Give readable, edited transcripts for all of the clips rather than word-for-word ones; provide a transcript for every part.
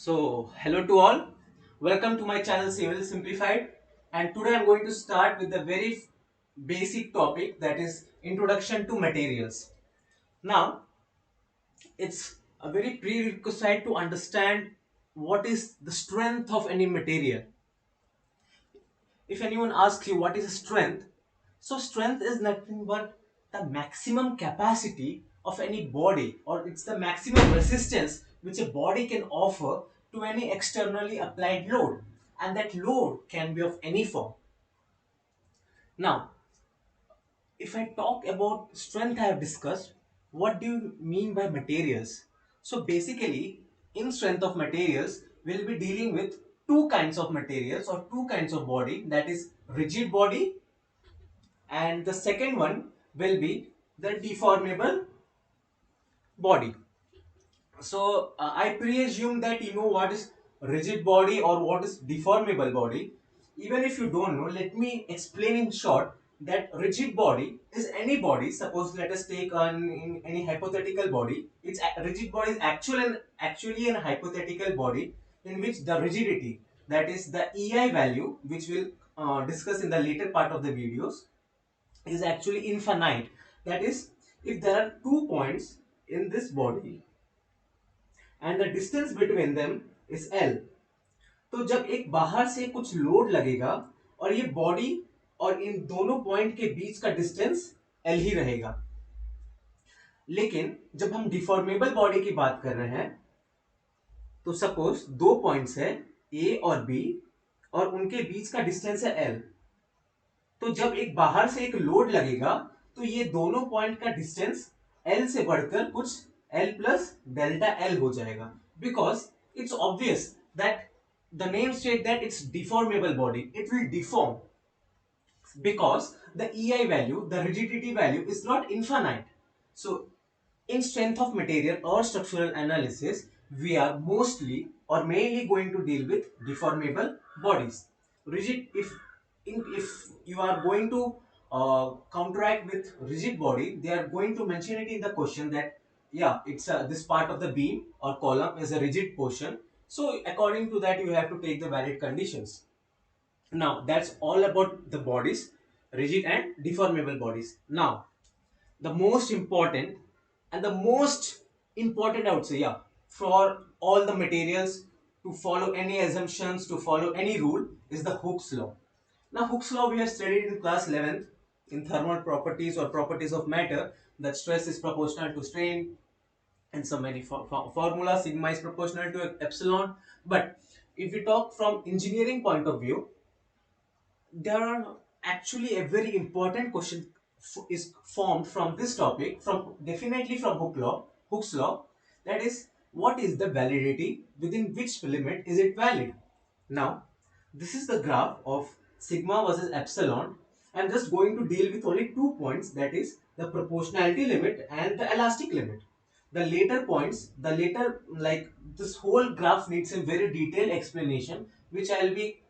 So, hello to all. Welcome to my channel Civil Simplified. And today I'm going to start with the very basic topic, that is introduction to materials. Now, it's a very prerequisite to understand what is the strength of any material. If anyone asks you what is strength, so strength is nothing but the maximum capacity of any body, or it's the maximum resistance which a body can offer to any externally applied load, and that load can be of any form. Now, if I talk about strength I have discussed, what do you mean by materials? So basically, in strength of materials, we'll be dealing with two kinds of materials or two kinds of body, that is rigid body, and the second one will be the deformable body. So I presume that you know what is rigid body or what is deformable body. Even if you don't know, let me explain in short that rigid body is any body. Suppose let us take in any hypothetical body. Rigid body is actually an hypothetical body in which the rigidity, that is the EI value, which we'll discuss in the later part of the videos, is actually infinite. That is, if there are 2 points in this body and the distance between them is L, तो जब एक बाहर से कुछ load लगेगा और ये body और इन दोनों पॉइंट के बीच का डिस्टेंस L ही रहेगा. लेकिन जब हम डिफॉर्मेबल बॉडी की बात कर रहे हैं, तो सपोज 2 पॉइंट्स है A और B और उनके बीच का डिस्टेंस है L. तो जब एक बाहर से एक लोड लगेगा तो ये दोनों पॉइंट का डिस्टेंस L से बढ़कर कुछ L प्लस डेल्टा L हो जाएगा, because it's obvious that the name state that it's deformable body, it will deform because the EI value, the rigidity value is not infinite. So in strength of material or structural analysis, we are mostly or mainly going to deal with deformable bodies. Rigid, if you are going to counteract with rigid body, they are going to mention it in the question that yeah, it's this part of the beam or column is a rigid portion. So according to that, you have to take the valid conditions. Now that's all about the bodies, rigid and deformable bodies. Now the most important and the most important, I would say, yeah, for all the materials to follow any assumptions, to follow any rule, is the Hooke's law. Now Hooke's law we have studied in class 11th in thermal properties or properties of matter, that stress is proportional to strain and so many formula, sigma is proportional to epsilon. But if we talk from engineering point of view, there are actually a very important question is formed from this topic, from definitely from Hooke's law, that is, what is the validity, within which limit is it valid. Now this is the graph of sigma versus epsilon. I'm just going to deal with only 2 points, that is the proportionality limit and the elastic limit. The later points, the later, like, this whole graph needs a very detailed explanation, which I'll make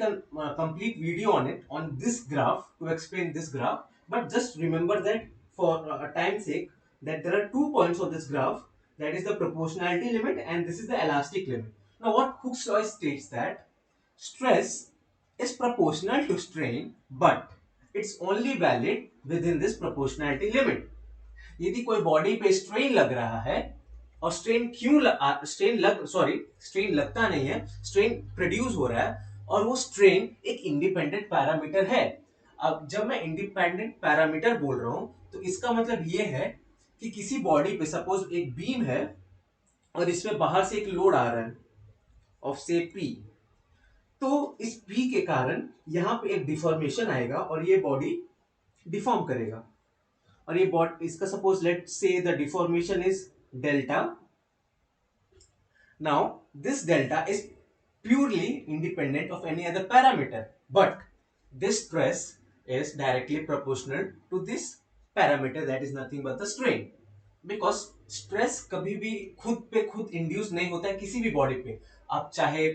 a complete video on it, on this graph, to explain this graph. But just remember that for a time's sake, that there are 2 points on this graph, that is the proportionality limit and this is the elastic limit. Now what Hooke's law states that stress is proportional to strain, but it's only valid within this proportionality limit. यदि कोई body पे strain लग रहा है, और strain strain लगता नहीं है, स्ट्रेन प्रोड्यूस हो रहा है, और वो स्ट्रेन एक इंडिपेंडेंट पैरामीटर है. अब जब मैं इंडिपेंडेंट पैरामीटर बोल रहा हूं, तो इसका मतलब ये है कि किसी बॉडी पे सपोज एक बीम है और इसमें बाहर से एक लोड आ रहा है ऑफ से P, तो इस P के कारण यहां पे एक डिफॉर्मेशन आएगा और ये बॉडी डिफॉर्म करेगा. और ये इसका सपोज लेट से the deformation is delta. Now this delta is purely independent of any other parameter, but this stress is directly proportional to this parameter, that is nothing but the strain. because stress कभी भी खुद पे खुद induce नहीं होता है किसी भी बॉडी पे. आप चाहे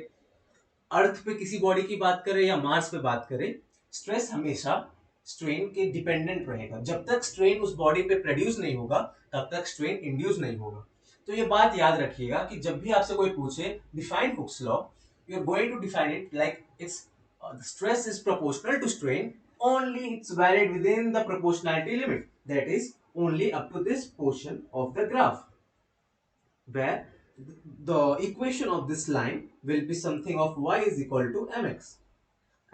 अर्थ पे किसी बॉडी की बात करें या मार्स पे बात करें, स्ट्रेस हमेशा स्ट्रेन के डिपेंडेंट रहेगा. जब तक स्ट्रेन उस बॉडी पे प्रोड्यूस नहीं होगा, तब तक स्ट्रेन इंड्यूस नहीं होगा. तो ये बात याद रखिएगा कि जब भी आपसे कोई पूछे define Hooke's law, you are going to define it like it's stress is proportional to strain, only it's valid within the proportionality limit, that is only up to this portion of the graph, where the equation of this line will be something of y is equal to mx,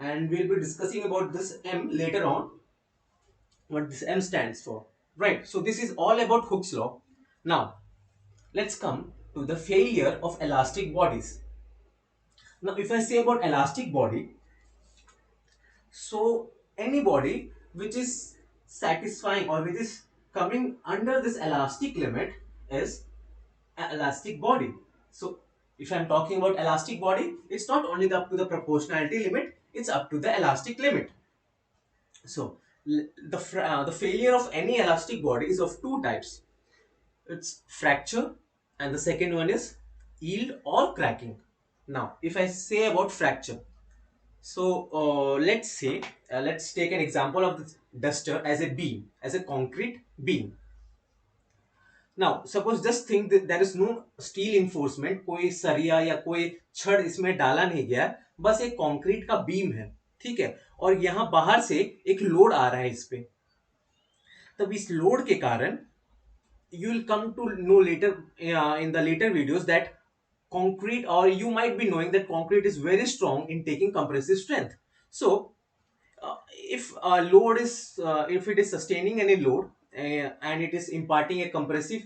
and we'll be discussing about this m later on, what this m stands for, right? So this is all about Hooke's law. Now let's come to the failure of elastic bodies. Now if I say about elastic body, so any body which is satisfying or which is coming under this elastic limit is an elastic body. So if I'm talking about elastic body, it's not only up to the proportionality limit, it's up to the elastic limit. So the failure of any elastic body is of two types. It's fracture, and the second one is yield or cracking. Now if I say about fracture, so let's say let's take an example of this duster as a beam, as a concrete beam. Now suppose just think that there is no steel enforcement, कोई सरिया या कोई छड़ इसमें डाला नहीं गया, बस एक कंक्रीट का बीम है, ठीक है, और यहाँ बाहर से एक लोड आ रहा है इस पे। तब इस लोड के कारण you will come to know later in the later videos that concrete, or you might be knowing that concrete is very strong in taking compressive strength. So if load is if it is sustaining any load and it is imparting a compressive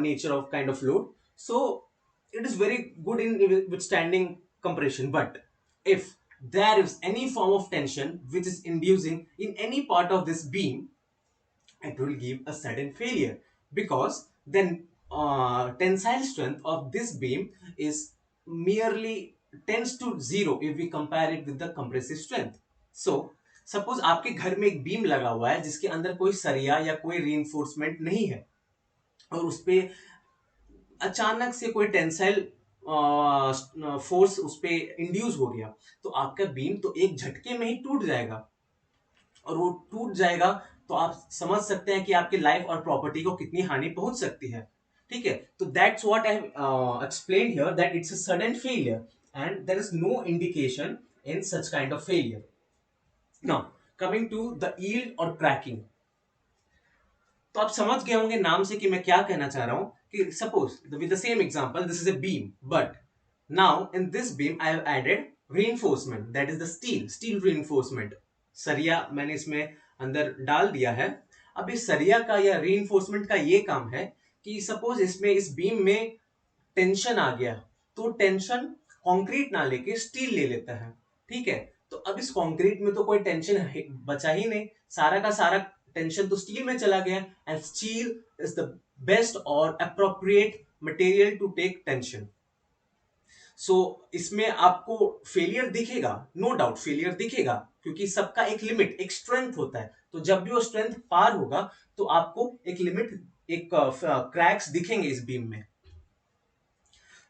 nature of kind of load, so it is very good in withstanding compression. But if there is any form of tension which is inducing in any part of this beam, it will give a sudden failure, because then tensile strength of this beam is merely tends to zero if we compare it with the compressive strength. So suppose आपके घर में एक beam लगा हुआ है जिसके अंदर कोई सरिया या कोई रीइंफोर्समेंट नहीं है, और उस पे अचानक से कोई टेंसाइल फोर्स उस पे इंड्यूस हो गया, तो आपका बीम तो एक झटके में ही टूट जाएगा, और वो टूट जाएगा तो आप समझ सकते हैं कि आपकी लाइफ और प्रॉपर्टी को कितनी हानि पहुंच सकती है, ठीक है। तो that's what I explain here, that it's a sudden failure and there is no indication in such kind of failure. Now coming to the yield और क्रैकिंग, तो आप समझ गए होंगे नाम से कि मैं क्या कहना चाह रहा हूं, कि suppose with the same example, this is a beam, but now in this beam I have added reinforcement, that is the steel reinforcement, सरिया मैंने इसमें अंदर डाल दिया है। अब इस सरिया का या reinforcement का ये काम है कि सपोज इसमें इस बीम में टेंशन आ गया, तो टेंशन कंक्रीट ना लेके स्टील ले लेता है, ठीक है। तो अब इस कंक्रीट में तो कोई टेंशन बचा ही नहीं, सारा का सारा टेंशन तो स्टील में चला गया, and steel is the best और appropriate material to take tension. So इसमें आपको फेलियर दिखेगा, नो डाउट फेलियर दिखेगा, क्योंकि सबका एक लिमिट, एक स्ट्रेंथ होता है, तो जब भी वो स्ट्रेंथ पार होगा तो आपको एक लिमिट, एक क्रैक्स दिखेंगे इस बीम में।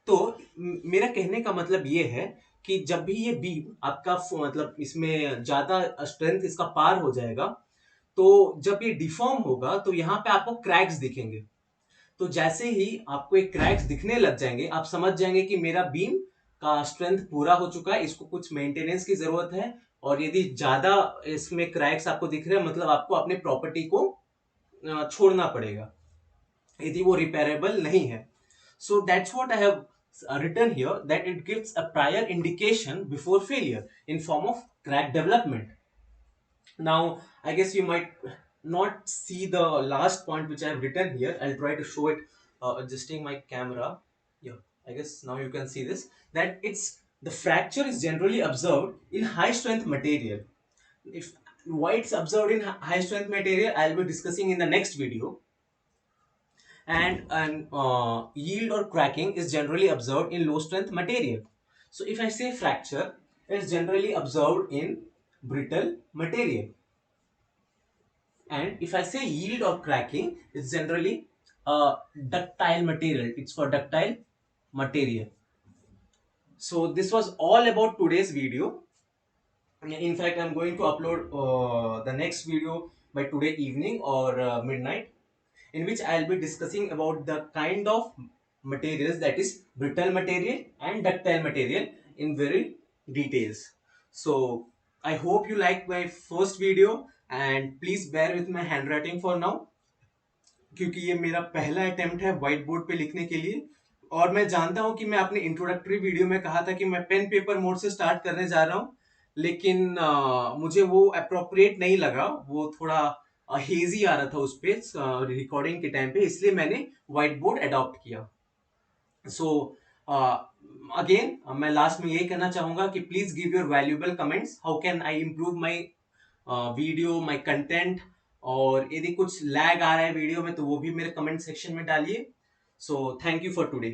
तो मेरा कहने का मतलब ये है कि जब भी ये बीम आपका मतलब इसमें ज्यादा स्ट्रेंथ इसका पार हो जाएगा, तो जब ये डिफॉर्म होगा तो यहाँ पे आपको क्रैक्स दिखेंगे। तो जैसे ही आपको एक क्रैक्स दिखने लग जाएंगे, आप समझ जाएंगे कि मेरा बीम का स्ट्रेंथ पूरा हो चुका है, इसको कुछ मेंटेनेंस की जरूरत है, और यदि ज्यादा इसमें क्रैक्स आपको दिख रहे हैं मतलब आपको अपने प्रॉपर्टी को छोड़ना पड़ेगा यदि वो रिपेयरेबल नहीं है। So that's what I have written here, that it gives a prior indication before failure in form of crack development. Now I guess you might not see the last point which I have written here. I'll try to show it adjusting my camera. Yeah, I guess now you can see this, that it's the fracture is generally observed in high strength material. If why it's observed in high strength material, I'll be discussing in the next video. And yield or cracking is generally observed in low strength material. So if I say fracture is generally observed in brittle material, and if I say yield or cracking, it's generally ductile material, it's for ductile material. So this was all about today's video. In fact, I'm going to upload the next video by today evening or midnight, in which I'll be discussing about the kind of materials, that is brittle material and ductile material in very details. So I hope you like my first video and please bear with my handwriting for now, क्योंकि ये मेरा पहला attempt है white board पे लिखने के लिए। और मैं जानता हूं कि मैं अपने इंट्रोडक्टरी वीडियो में कहा था कि मैं पेन पेपर मोड से स्टार्ट करने जा रहा हूं, लेकिन मुझे वो अप्रोप्रिएट नहीं लगा, वो थोड़ा हेजी आ रहा था उस पे रिकॉर्डिंग के टाइम पे, इसलिए मैंने व्हाइट बोर्ड अडॉप्ट किया। सो अगेन मैं लास्ट में यही कहना चाहूंगा कि please give your valuable comments, how can I improve my video, my content, और यदि कुछ लैग आ रहा है वीडियो में तो वो भी मेरे कमेंट सेक्शन में डालिए। So thank you for today.